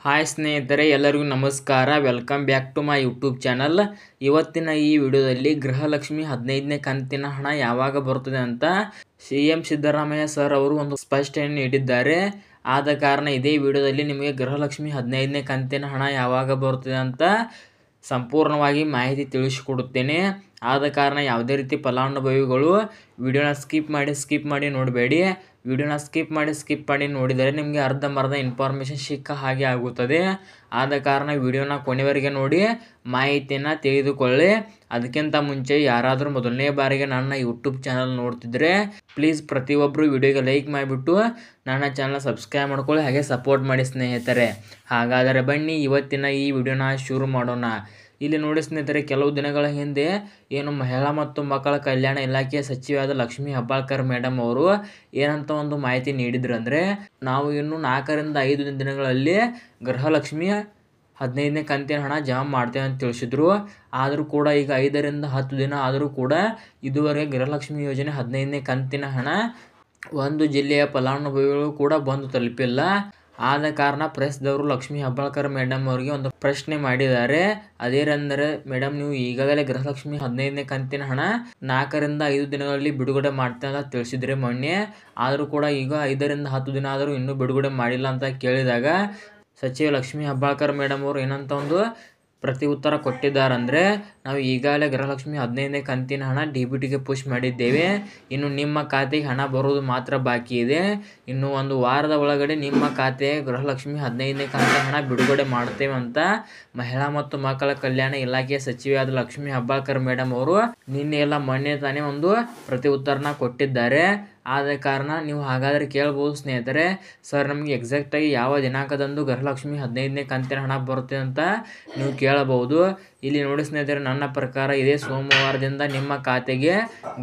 Hi ಸ್ನೇಹಿತರೆ, ಎಲ್ಲರಿಗೂ ನಮಸ್ಕಾರ. Welcome back to my YouTube channel. ಇವತ್ತಿನ ಈ ವಿಡಿಯೋದಲ್ಲಿ ಗೃಹಲಕ್ಷ್ಮಿ 15ನೇ ಕಂತಿನ ಹಣ ಯಾವಾಗ ಬರುತ್ತದೆ ಅಂತ CM ಸಿದ್ದರಾಮಯ್ಯ ಸರ್ ಅವರು ಒಂದು ಸ್ಪಷ್ಟನೆ ನೀಡಿದ್ದಾರೆ. ಆದ ಕಾರಣ ಇದೇ ವಿಡಿಯೋದಲ್ಲಿ ನಿಮಗೆ ಗೃಹಲಕ್ಷ್ಮಿ 15ನೇ ಕಂತಿನ ಹಣ ಯಾವಾಗ ಬರುತ್ತದೆ ಅಂತ ಸಂಪೂರ್ಣವಾಗಿ ಮಾಹಿತಿ ತಿಳಿಸಿಕೊಡುತ್ತೇನೆ. ಆದ ಕಾರಣ ಯಾವುದೇ ರೀತಿ ಫಲಾನುಭವಿಗಳು ವಿಡಿಯೋನ ಸ್ಕಿಪ್ ಮಾಡಿ ನೋಡಬೇಡಿ. ವಿಡಿಯೋನ ಸ್ಕಿಪ್ ಮಾಡಿ ನೋಡಿದರೆ ನಿಮಗೆ ಅರ್ಧಂಬರ್ಧ ಇನ್ಫಾರ್ಮೇಷನ್ ಸಿಕ್ಕ ಹಾಗೆ ಆಗುತ್ತದೆ. ಆದ ಕಾರಣ ವಿಡಿಯೋನ ಕೊನೆವರೆಗೆ ನೋಡಿ ಮಾಹಿತಿಯನ್ನು ತಿಳಿದುಕೊಳ್ಳಿ. ಅದಕ್ಕಿಂತ ಮುಂಚೆ ಯಾರಾದರೂ ಮೊದಲನೇ ಬಾರಿಗೆ ನನ್ನ ಯೂಟ್ಯೂಬ್ ಚಾನಲ್ ನೋಡ್ತಿದ್ರೆ ಪ್ಲೀಸ್ ಪ್ರತಿಯೊಬ್ಬರು ವಿಡಿಯೋಗೆ ಲೈಕ್ ಮಾಡಿಬಿಟ್ಟು ನನ್ನ ಚಾನಲ್ ಸಬ್ಸ್ಕ್ರೈಬ್ ಮಾಡ್ಕೊಳ್ಳಿ, ಹಾಗೆ ಸಪೋರ್ಟ್ ಮಾಡಿ ಸ್ನೇಹಿತರೆ. ಹಾಗಾದರೆ ಬನ್ನಿ ಇವತ್ತಿನ ಈ ವಿಡಿಯೋನ ಶುರು ಮಾಡೋಣ. ಇಲ್ಲಿ ನೋಡಿ ಸ್ನೇಹಿತರೆ, ಕೆಲವು ದಿನಗಳ ಹಿಂದೆ ಮಹಿಳಾ ಮತ್ತು ಮಕ್ಕಳ ಕಲ್ಯಾಣ ಇಲಾಖೆಯ ಸಚಿವೆಯಾದ ಲಕ್ಷ್ಮೀ ಹೆಬ್ಬಾಳ್ಕರ್ ಮೇಡಮ್ ಅವರು ಏನಂತ ಒಂದು ಮಾಹಿತಿ ನೀಡಿದ್ರು ಅಂದರೆ, ನಾವು ಇನ್ನು 4 ರಿಂದ 5 ದಿನಗಳಲ್ಲಿ ಗೃಹಲಕ್ಷ್ಮಿ 15ನೇ ಕಂತಿನ ಹಣ ಜಮಾ ಮಾಡ್ತೇವೆ ಅಂತ ತಿಳಿಸಿದ್ರು. ಆದರೂ ಕೂಡ ಈಗ 5 ರಿಂದ 10 ದಿನ ಆದರೂ ಕೂಡ ಇದುವರೆಗೆ ಗೃಹಲಕ್ಷ್ಮಿ ಯೋಜನೆ 15ನೇ ಕಂತಿನ ಹಣ ಒಂದು ಜಿಲ್ಲೆಯ ಫಲಾನುಭವಿಗಳು ಕೂಡ ಬಂದು ತಲುಪಿಲ್ಲ. ಆದ ಕಾರಣ ಪ್ರೆಸ್ದವರು ಲಕ್ಷ್ಮೀ ಹೆಬ್ಬಾಳ್ಕರ್ ಮೇಡಮ್ ಅವರಿಗೆ ಒಂದು ಪ್ರಶ್ನೆ ಮಾಡಿದ್ದಾರೆ. ಅದೇನೆಂದರೆ, ಮೇಡಮ್ ನೀವು ಈಗಾಗಲೇ ಗೃಹಲಕ್ಷ್ಮಿ 15ನೇ ಕಂತಿನ ಹಣ 4 ರಿಂದ 5 ದಿನಗಳಲ್ಲಿ ಬಿಡುಗಡೆ ಮಾಡ್ತೇವೆ ಅಂತ ತಿಳಿಸಿದ್ರೆ ಮೊನ್ನೆ, ಆದರೂ ಕೂಡ ಈಗ 5 ರಿಂದ 10 ದಿನ ಆದರೂ ಇನ್ನೂ ಬಿಡುಗಡೆ ಮಾಡಿಲ್ಲ ಅಂತ ಕೇಳಿದಾಗ ಸಚಿವ ಲಕ್ಷ್ಮೀ ಹೆಬ್ಬಾಳ್ಕರ್ ಮೇಡಮ್ ಅವರು ಏನಂತ ಒಂದು ಪ್ರತಿ ಉತ್ತರ ಕೊಟ್ಟಿದ್ದಾರಂದರೆ, ನಾವು ಈಗಾಗಲೇ ಗೃಹಲಕ್ಷ್ಮಿ 15ನೇ ಕಂತಿನ ಹಣ DBTಗೆ ಪುಷ್ ಮಾಡಿದ್ದೇವೆ. ಇನ್ನು ನಿಮ್ಮ ಖಾತೆಗೆ ಹಣ ಬರೋದು ಮಾತ್ರ ಬಾಕಿ ಇದೆ. ಇನ್ನು 1 ವಾರದ ಒಳಗಡೆ ನಿಮ್ಮ ಖಾತೆಗೆ ಗೃಹಲಕ್ಷ್ಮಿ 15ನೇ ಕಂತಿನ ಹಣ ಬಿಡುಗಡೆ ಮಾಡ್ತೇವೆ ಅಂತ ಮಹಿಳಾ ಮತ್ತು ಮಕ್ಕಳ ಕಲ್ಯಾಣ ಇಲಾಖೆಯ ಸಚಿವೆಯಾದ ಲಕ್ಷ್ಮೀ ಹೆಬ್ಬಾಳ್ಕರ್ ಮೇಡಮ್ ಅವರು ಮೊನ್ನೆ ತಾನೇ ಒಂದು ಪ್ರತಿ ಉತ್ತರನ ಕೊಟ್ಟಿದ್ದಾರೆ. ಆದ ಕಾರಣ ನೀವು ಹಾಗಾದರೆ ಕೇಳ್ಬೋದು ಸ್ನೇಹಿತರೆ, ಸರ್ ನಮಗೆ ಎಕ್ಸಾಕ್ಟಾಗಿ ಯಾವ ದಿನಾಂಕದಂದು ಗೃಹಲಕ್ಷ್ಮಿ 15ನೇ ಕಂತಿನ ಹಣ ಬರುತ್ತೆ ಅಂತ ನೀವು ಕೇಳಬಹುದು. ಇಲ್ಲಿ ನೋಡಿ ಸ್ನೇಹಿತರೆ, ನನ್ನ ಪ್ರಕಾರ ಇದೇ ಸೋಮವಾರದಿಂದ ನಿಮ್ಮ ಖಾತೆಗೆ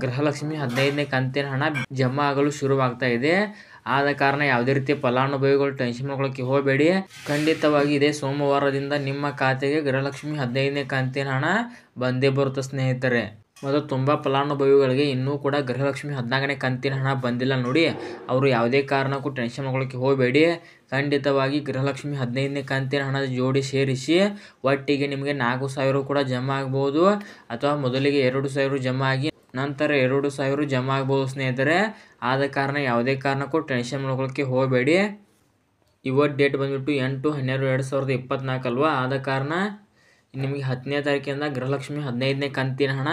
ಗೃಹಲಕ್ಷ್ಮಿ 15ನೇ ಕಂತಿನ ಹಣ ಜಮಾ ಆಗಲು ಶುರುವಾಗ್ತಾ ಇದೆ. ಆದ ಕಾರಣ ಯಾವುದೇ ರೀತಿ ಫಲಾನುಭವಿಗಳು ಟೆನ್ಷನ್ ಮಾಡ್ಕೊಳ್ಳೋಕ್ಕೆ ಹೋಗಬೇಡಿ. ಖಂಡಿತವಾಗಿ ಇದೇ ಸೋಮವಾರದಿಂದ ನಿಮ್ಮ ಖಾತೆಗೆ ಗೃಹಲಕ್ಷ್ಮಿ 15ನೇ ಕಂತಿನ ಹಣ ಬಂದೇ ಬರುತ್ತೆ ಸ್ನೇಹಿತರೆ. ಮತ್ತು ತುಂಬ ಫಲಾನುಭವಿಗಳಿಗೆ ಇನ್ನೂ ಕೂಡ ಗೃಹಲಕ್ಷ್ಮಿ 14ನೇ ಕಂತಿನ ಹಣ ಬಂದಿಲ್ಲ ನೋಡಿ, ಅವರು ಯಾವುದೇ ಕಾರಣಕ್ಕೂ ಟೆನ್ಷನ್ ಮಾಡ್ಕೊಳ್ಳೋಕ್ಕೆ ಹೋಗಬೇಡಿ. ಖಂಡಿತವಾಗಿ ಗೃಹಲಕ್ಷ್ಮಿ 15ನೇ ಕಂತಿನ ಹಣದ ಜೋಡಿ ಸೇರಿಸಿ ಒಟ್ಟಿಗೆ ನಿಮಗೆ 4,000 ಕೂಡ ಜಮಾ ಆಗ್ಬೋದು, ಅಥವಾ ಮೊದಲಿಗೆ 2,000 ಜಮಾ ಆಗಿ ನಂತರ 2,000 ಜಮಾ ಆಗ್ಬೋದು ಸ್ನೇಹಿತರೆ. ಆದ ಕಾರಣ ಯಾವುದೇ ಕಾರಣಕ್ಕೂ ಟೆನ್ಷನ್ ಮಾಡ್ಕೊಳ್ಳೋಕ್ಕೆ ಹೋಗಬೇಡಿ. ಇವತ್ತು ಡೇಟ್ ಬಂದುಬಿಟ್ಟು 8/12/2024 ಅಲ್ವಾ. ಆದ ಕಾರಣ ನಿಮಗೆ 10ನೇ ತಾರೀಕಿಂದ ಗೃಹಲಕ್ಷ್ಮಿ 15ನೇ ಕಂತಿನ ಹಣ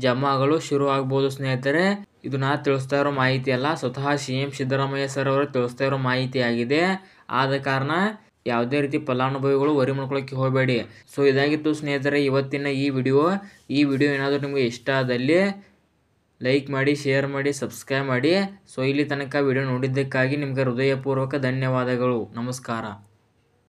ಜಮಾ ಆಗಲು ಶುರು ಆಗ್ಬೋದು ಸ್ನೇಹಿತರೆ. ಇದು ನಾ ತಿಳಿಸ್ತಾ ಇರೋ ಮಾಹಿತಿ ಅಲ್ಲ, ಸ್ವತಃ CM ಸಿದ್ದರಾಮಯ್ಯ ಸರ್ ಅವರು ತಿಳಿಸ್ತಾ ಇರೋ ಮಾಹಿತಿ ಆಗಿದೆ. ಆದ ಕಾರಣ ಯಾವುದೇ ರೀತಿ ಫಲಾನುಭವಿಗಳು ವರಿ ಮಾಡ್ಕೊಳ್ಳೋಕ್ಕೆ ಹೋಗಬೇಡಿ. ಸೊ ಇದಾಗಿತ್ತು ಸ್ನೇಹಿತರೆ ಇವತ್ತಿನ ಈ ವಿಡಿಯೋ ಏನಾದರೂ ನಿಮಗೆ ಇಷ್ಟ ಆದಲ್ಲಿ ಲೈಕ್ ಮಾಡಿ, ಶೇರ್ ಮಾಡಿ, ಸಬ್ಸ್ಕ್ರೈಬ್ ಮಾಡಿ. ಸೊ ಇಲ್ಲಿ ತನಕ ವಿಡಿಯೋ ನೋಡಿದ್ದಕ್ಕಾಗಿ ನಿಮಗೆ ಹೃದಯಪೂರ್ವಕ ಧನ್ಯವಾದಗಳು. ನಮಸ್ಕಾರ.